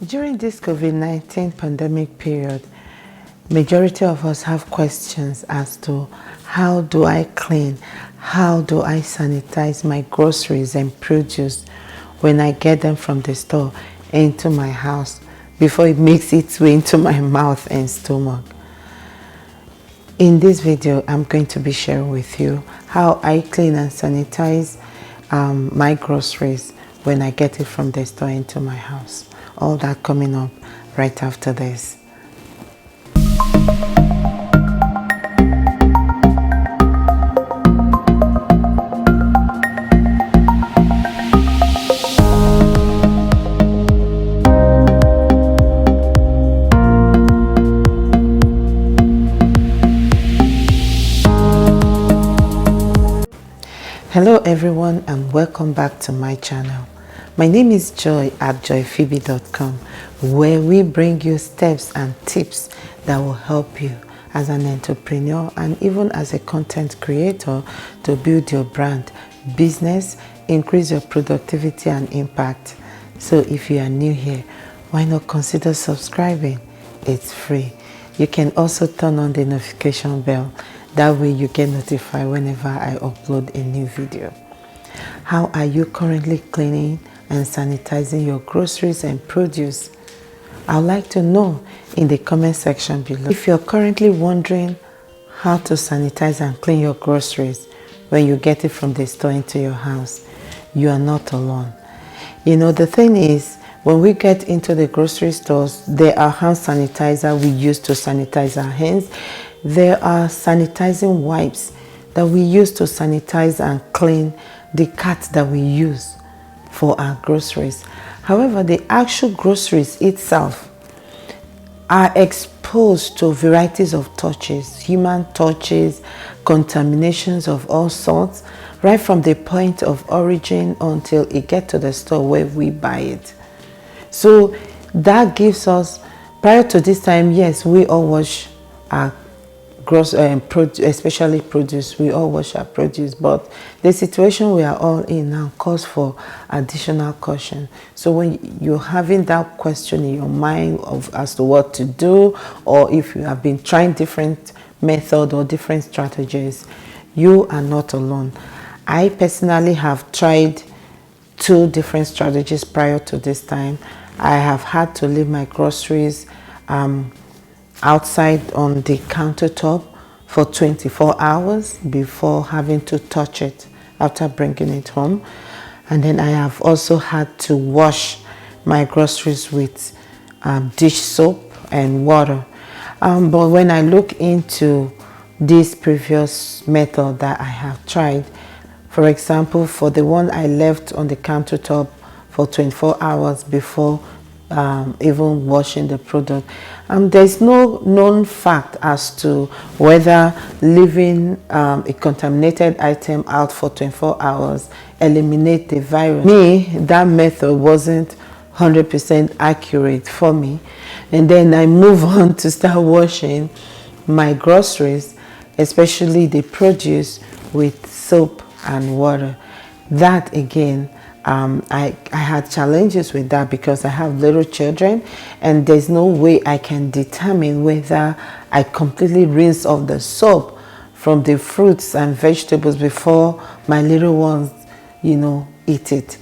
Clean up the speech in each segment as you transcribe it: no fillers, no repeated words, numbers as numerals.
During this COVID-19 pandemic period, majority of us have questions as to how do I clean, how do I sanitize my groceries and produce when I get them from the store into my house before it makes its way into my mouth and stomach. In this video, I'm going to be sharing with you how I clean and sanitize my groceries when I get it from the store into my house. All that coming up right after this. Hello everyone and welcome back to my channel. My name is Joy at joyphoebe.com, where we bring you steps and tips that will help you as an entrepreneur and even as a content creator to build your brand, business, increase your productivity and impact. So if you are new here, why not consider subscribing? It's free. You can also turn on the notification bell. That way you get notified whenever I upload a new video. How are you currently cleaning and sanitizing your groceries and produce? I would like to know in the comment section below. If you're currently wondering how to sanitize and clean your groceries when you get it from the store into your house, you are not alone. You know, the thing is, when we get into the grocery stores, there are hand sanitizer we use to sanitize our hands. There are sanitizing wipes that we use to sanitize and clean the carts that we use for our groceries. However, the actual groceries itself are exposed to varieties of touches, human touches, contaminations of all sorts, right from the point of origin until it gets to the store where we buy it. So that gives us, prior to this time, yes, we all wash our especially produce, we all wash our produce, but the situation we are all in now calls for additional caution. So when you're having that question in your mind as to what to do, or if you have been trying different methods or different strategies, you are not alone. I personally have tried 2 different strategies prior to this time. I have had to leave my groceries outside on the countertop for 24 hours before having to touch it after bringing it home. And then I have also had to wash my groceries with dish soap and water. But when I look into this previous method that I have tried, for example, for the one I left on the countertop for 24 hours before even washing the product, there's no known fact as to whether leaving a contaminated item out for 24 hours eliminate the virus. Me, that method wasn't 100% accurate for me. And then I move on to start washing my groceries, especially the produce, with soap and water. That again, I had challenges with that because I have little children and there's no way I can determine whether I completely rinse off the soap from the fruits and vegetables before my little ones, you know, eat it.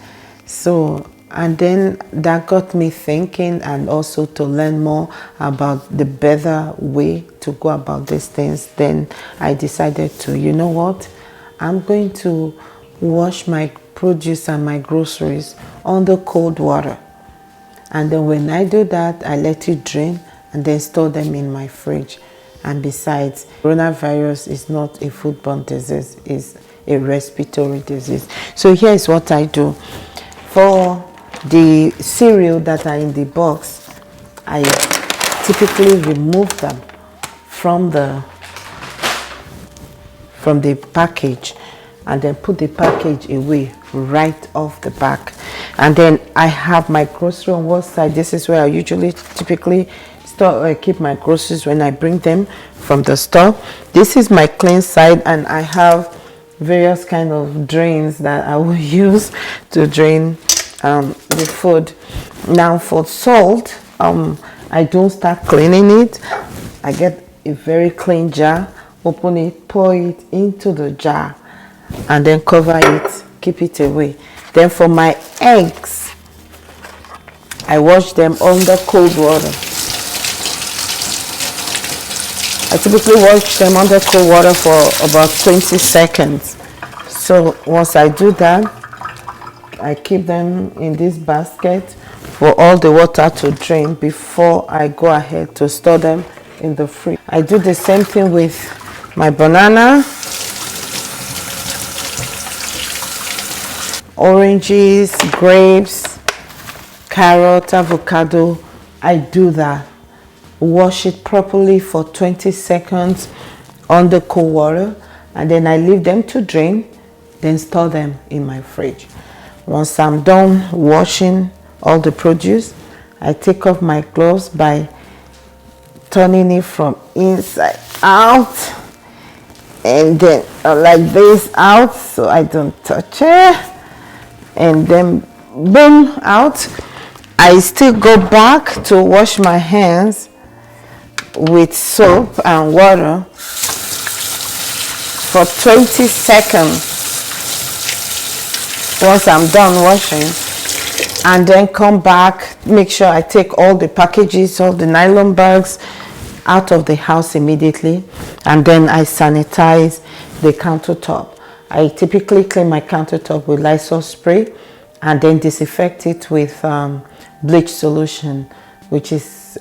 So, and then that got me thinking and also to learn more about the better way to go about these things. Then I decided to, you know what, I'm going to wash my produce and my groceries under cold water, and then when I do that, I let it drain and then store them in my fridge. And besides, coronavirus is not a foodborne disease, it's a respiratory disease. So here's what I do. For the cereal that are in the box, I typically remove them from the package and then put the package away right off the back. And then I have my grocery on one side. This is where I usually typically keep my groceries when I bring them from the store. This is my clean side, and I have various kind of drains that I will use to drain the food. Now for salt, I don't start cleaning it. I get a very clean jar, open it, pour it into the jar, and then cover it, keep it away. Then for my eggs, I wash them under cold water. I typically wash them under cold water for about 20 seconds. So once I do that, I keep them in this basket for all the water to drain before I go ahead to store them in the fridge. I do the same thing with my banana, oranges, grapes, carrot, avocado. I do that. Wash it properly for 20 seconds under cold water, and then I leave them to drain, then store them in my fridge. Once I'm done washing all the produce, I take off my gloves by turning it from inside out, and then like this out so I don't touch it, and then boom, out. I still go back to wash my hands with soap and water for 20 seconds once I'm done washing, and then come back, make sure I take all the packages, all the nylon bags out of the house immediately, and then I sanitize the countertop. I typically clean my countertop with Lysol spray and then disinfect it with bleach solution, which is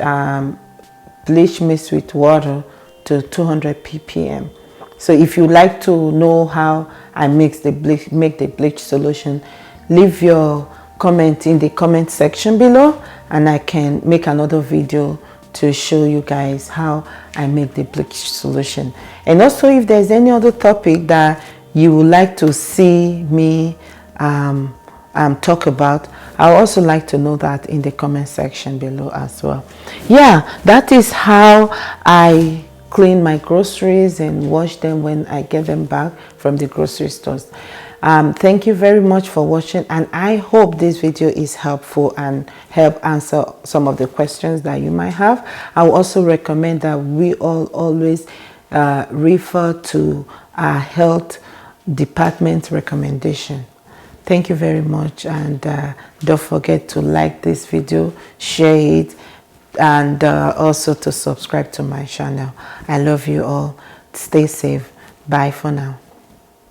bleach mixed with water to 200 ppm. So if you like to know how I make the bleach solution, leave your comment in the comment section below, and I can make another video to show you guys how I make the bleach solution. And also, if there's any other topic that you would like to see me talk about, I also like to know that in the comment section below as well. Yeah, that is how I clean my groceries and wash them when I get them back from the grocery stores. Thank you very much for watching, and I hope this video is helpful and help answer some of the questions that you might have. I will also recommend that we all always refer to our health department recommendation. Thank you very much, and don't forget to like this video, share it, and also to subscribe to my channel. I love you all. Stay safe. Bye for now.